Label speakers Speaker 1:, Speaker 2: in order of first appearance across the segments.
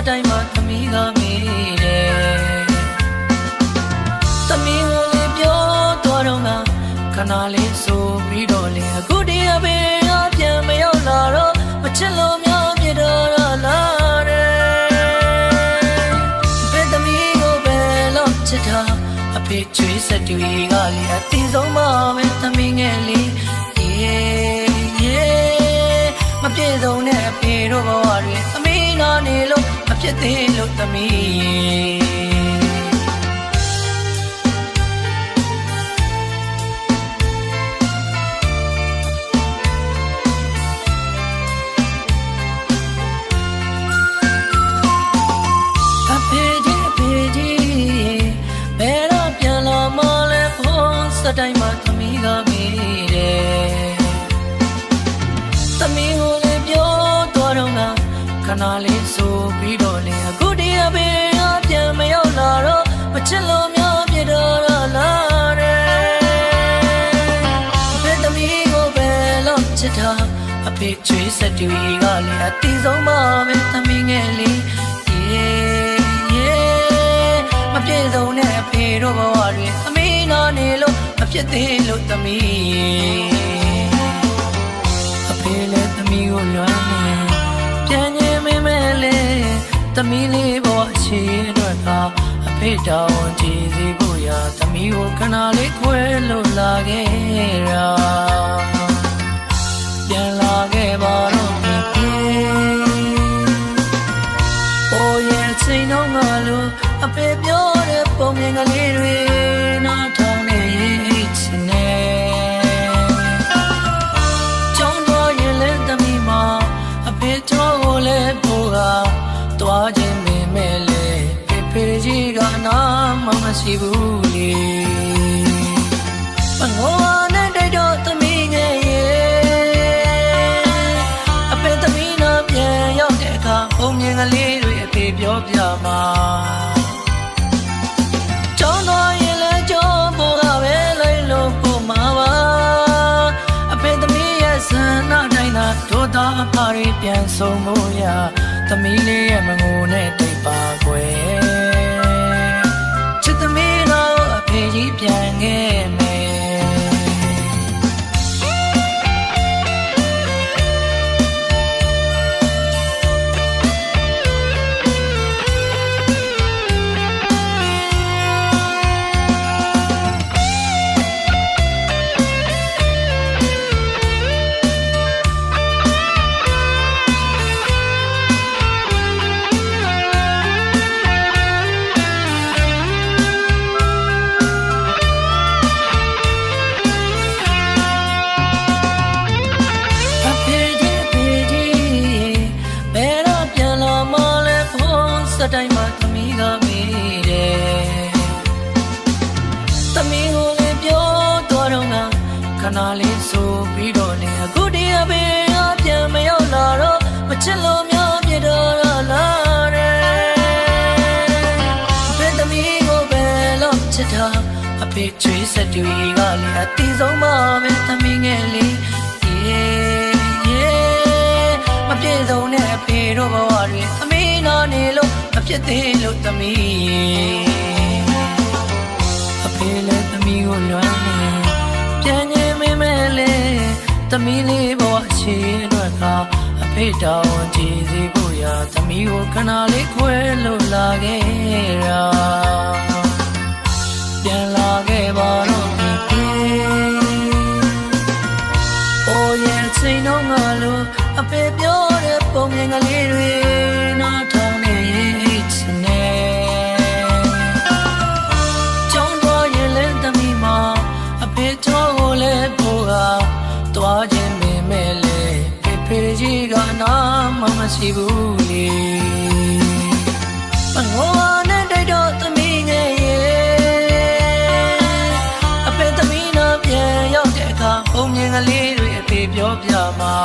Speaker 1: တိုင်းမှာသမီးကမေးတယ်သမီးကိုလည်းပြောတော့တော့ငါခဏလေးဆိုပြီးတော့လေအခုတည်းအပေးအပြန်မရောက်လာတော့မချစ်လို့များပြတော့လာတယ်ဘယ်သမီးကိုပဲလို့ချစ်တာအဖေချွေးစတူကြီးကလေအသိဆုံးပါပဲသမီးငယ်လေးမပြေဆုံးတဲ့အဖေတို့ဘဝတွေသမီးနာနေလို့မဖြစ်သေးလို့သမီးအဖေကြီးဘယ်တော့ပြန်လာမလဲဖုန်းစတိုင်းမှာသမီးကမေးတယ်သမီးကိုလည်းပြောတော့တော့ငါခဏလေးဆိုပြီးတော့လေအခုတည်းအပေးအပြန်မရောက်လာတော့မချစ်လို့များပြတော့လာတယ်ဘယ်သမီးကိုပဲလို့ချစ်တာအဖေချွေးစတူကြီးကလည်းအတီးဆုံးပါပဲသမီးငယ်လေးမပြေဆုံးတဲ့အဖေတို့ဘဝတွေသမီးနာနေလို့မဖြစ်သေးလို့သမီးသမီးကိုလွမ်းနေပြန်ငင်းမင်းမဲလေသမီးလေးဘဝရှိအတွက်ကအဖေတောင်းကြည်စီဖို့ရသမီးကိုခဏလေးခွဲလို့လာခဲ့တာပြန်လာခဲ့ပါတော့ပြီအိုးရဲ့ချိန်တော့ငါလို့အဖေပြောတဲ့ပုံမြင်ကလေးတွေနားထောင်နေချင်နေအဖေတို့ကိုလည်းပို့ကတွားခြင်းမင်းမဲလေဖေကြီးကနာမရှိဘူးလေမငိုနဲ့တိုက်တော့သမီးငယ်ရဲ့အဖေသမီးနာပြန်ရောက်တဲ့အခါပုံမြင်ကလေးတွေအဖေပြောပြမှာကျောင်းတော်ရင်လည်းကျောင်းပို့ကပဲလိုက်လို့ပို့မှာပါအဖေသမီးရဲ့ဆန္ဒတိုင်းသာတို့သားအဖတွေပြန်ဆုံးဖို့ရသမီးလေးရဲ့မငိုနဲ့တိတ်ပါကွယ်ချစ်သမီးတော့အဖေကြီးပြန်ခဲ့မယ်စတိုင်းမှာသမီးကမေးတယ်သမီးကိုလည်းပြောတော့တော့ငါခဏလေးဆိုပြီးတော့လေအခုတည်းအပေးအပြန်မရောက်လာတော့မချစ်လို့များပြတော့လာတယ်ဘယ်သမီးကိုပဲလို့ချစ်တာအဖေချွေးစတူကြီးကလည်းအတီးဆုံးပါပဲသမီးငယ်လေးမပြေဆုံးတဲ့အဖေတို့ဘဝတွေသမီးနာနေလို့မဖြစ်သေးလို့သမီးအဖေလည်းသမီးကိုလွမ်းနေပြန်ငင်းမင်းမဲလေသမီးလေးဘဝရှိအတွက်ကအဖေတောင်းကြည်စီဖို့ရသမီးကိုခဏလေးခွဲလို့လာခဲ့တာပြန်လာခဲ့ပါတော့ပြီအိုးရဲ့ချိန်တော့ငါလို့အဖေပြောတဲ့ပုံမြင်ကလေးတွေနားထောင်နေချင်နေကျောင်းတော်ရင်လည်းသမီးမအဖေတို့ကိုလည်းပို့ကတွားခြင်းမင်းမဲလေဖေကြီးကနာမရှိဘူးလေမငိုနဲ့တိုက်တော့သမီးငယ်ရဲ့အဖေသမီးနာပြန်ရောက်တဲ့အခါပုံမြင်ကလေးတွေအဖေပြောပြမှာ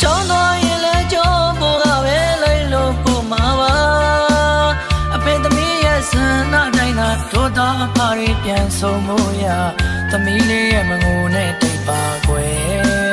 Speaker 1: ကျောင်းတော်ရင်လည်းကျောင်းပို့ကပဲလိုက်လို့ပို့မှာပါအဖေသမီးရဲ့ဆန္ဒတိုင်းသာတို့သားအဖတွေပြန်ဆုံးဖို့ရသမီးလေးရဲ့မငိုနဲ့တိတ်ပါကွယ်